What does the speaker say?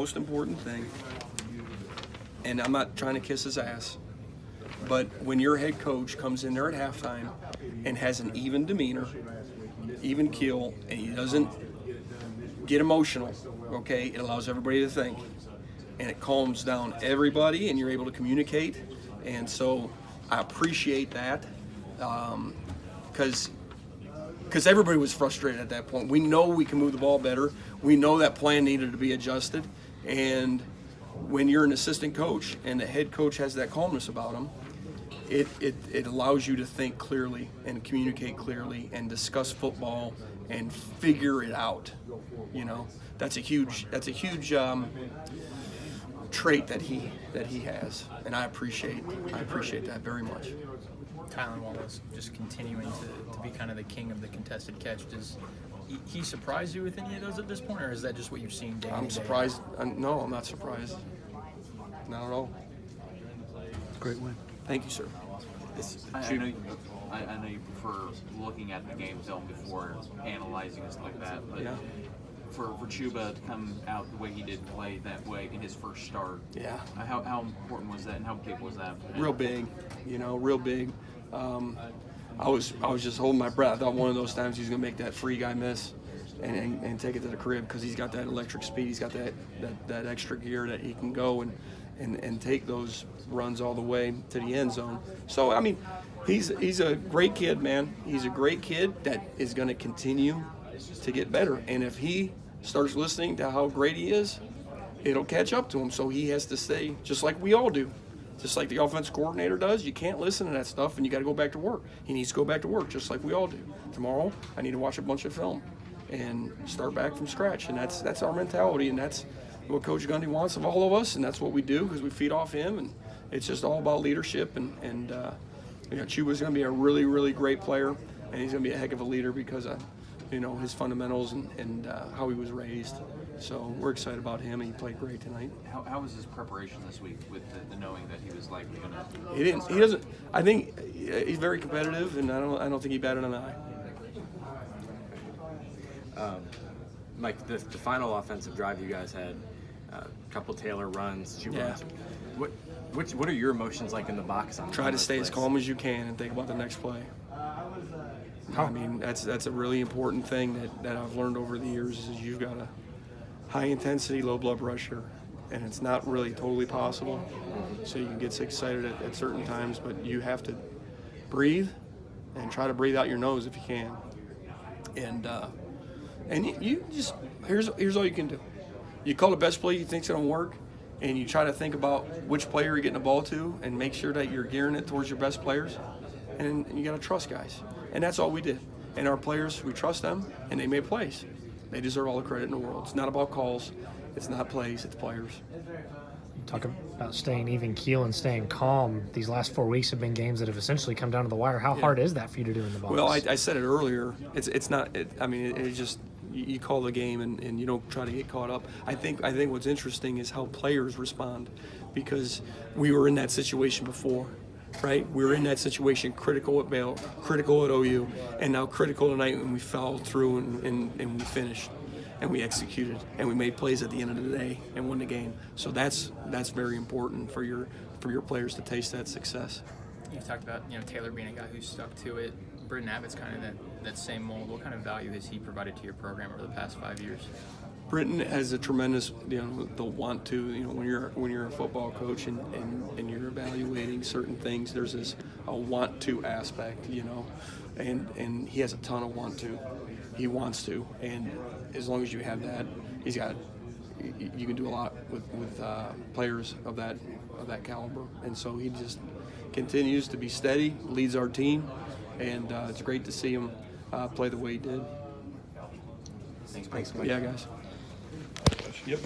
most important thing, and I'm not trying to kiss his ass, but when your head coach comes in there at halftime and has an even demeanor, even keel, and he doesn't get emotional, okay, it allows everybody to think, and it calms down everybody, and you're able to communicate. And so I appreciate that, because everybody was frustrated at that point. We know we can move the ball better. We know that plan needed to be adjusted, and when you're an assistant coach and the head coach has that calmness about him, it allows you to think clearly and communicate clearly and discuss football and figure it out. You know, that's a huge trait that he has, and I appreciate that very much. Tylan Wallace just continuing to be kind of the king of the contested catch. Does he surprise you with any of those at this point, or is that just what you've seen day to day? I'm surprised. No, I'm not surprised. Not at all. Great win. Thank you, sir. I know you prefer looking at the game film before analyzing and stuff like that, but Yeah. for Chuba to come out the way he did, play that way in his first start, Yeah. how important was that, and how big was that? Real big, real big. I was just holding my breath. I thought one of those times he's gonna make that free guy miss and take it to the crib, because he's got that electric speed. He's got that extra gear that he can go and take those runs all the way to the end zone. So I mean, he's a great kid, man. He's a great kid that is going to continue to get better. And if he starts listening to how great he is, it'll catch up to him. So he has to stay, just like we all do, just like the offense coordinator does. You can't listen to that stuff, and you got to go back to work. He needs to go back to work, just like we all do. Tomorrow, I need to watch a bunch of film and start back from scratch. And that's our mentality, and that's what Coach Gundy wants of all of us, and that's what we do, because we feed off him, and it's just all about leadership. And Chuba's going to be a really, really great player, and he's going to be a heck of a leader because of his fundamentals and how he was raised. So we're excited about him, and he played great tonight. How was his preparation this week with the knowing that he was likely going to? He doesn't. I think he's very competitive, and I don't think he batted an eye. Mike, the final offensive drive you guys had, a couple Taylor runs, 2 runs. What are your emotions like in the box on? Try to stay as calm as you can and think about the next play. I mean, that's a really important thing that I've learned over the years, is you've got a high intensity, low blood pressure, and it's not really totally possible. So you can get excited at certain times, but you have to breathe and try to breathe out your nose if you can. And you just, here's all you can do. You call the best play you think's gonna work, and you try to think about which player you're getting the ball to and make sure that you're gearing it towards your best players. And you gotta trust guys. And that's all we did. And our players, we trust them, and they made plays. They deserve all the credit in the world. It's not about calls, it's not plays, it's players. Talk about staying even keel and staying calm. These last 4 weeks have been games that have essentially come down to the wire. How hard is that for you to do in the box? Well, I said it earlier. It's not. It's just you call the game and you don't try to get caught up. I think what's interesting is how players respond, because we were in that situation before, right? We were in that situation, critical at Baylor, critical at OU, and now critical tonight when we followed through and we finished. And we executed, and we made plays at the end of the day and won the game. So that's very important for your players to taste that success. You talked about Taylor being a guy who stuck to it. Britton Abbott's kind of that same mold. What kind of value has he provided to your program over the past 5 years? Britton has a tremendous the want to when you're a football coach and you're evaluating certain things, there's a want to aspect, and he has a ton of want to. He wants to, and as long as you have that, you can do a lot with players of that caliber. And so he just continues to be steady, leads our team, and it's great to see him play the way he did. Thanks, Mike. Yeah, guys. Yep.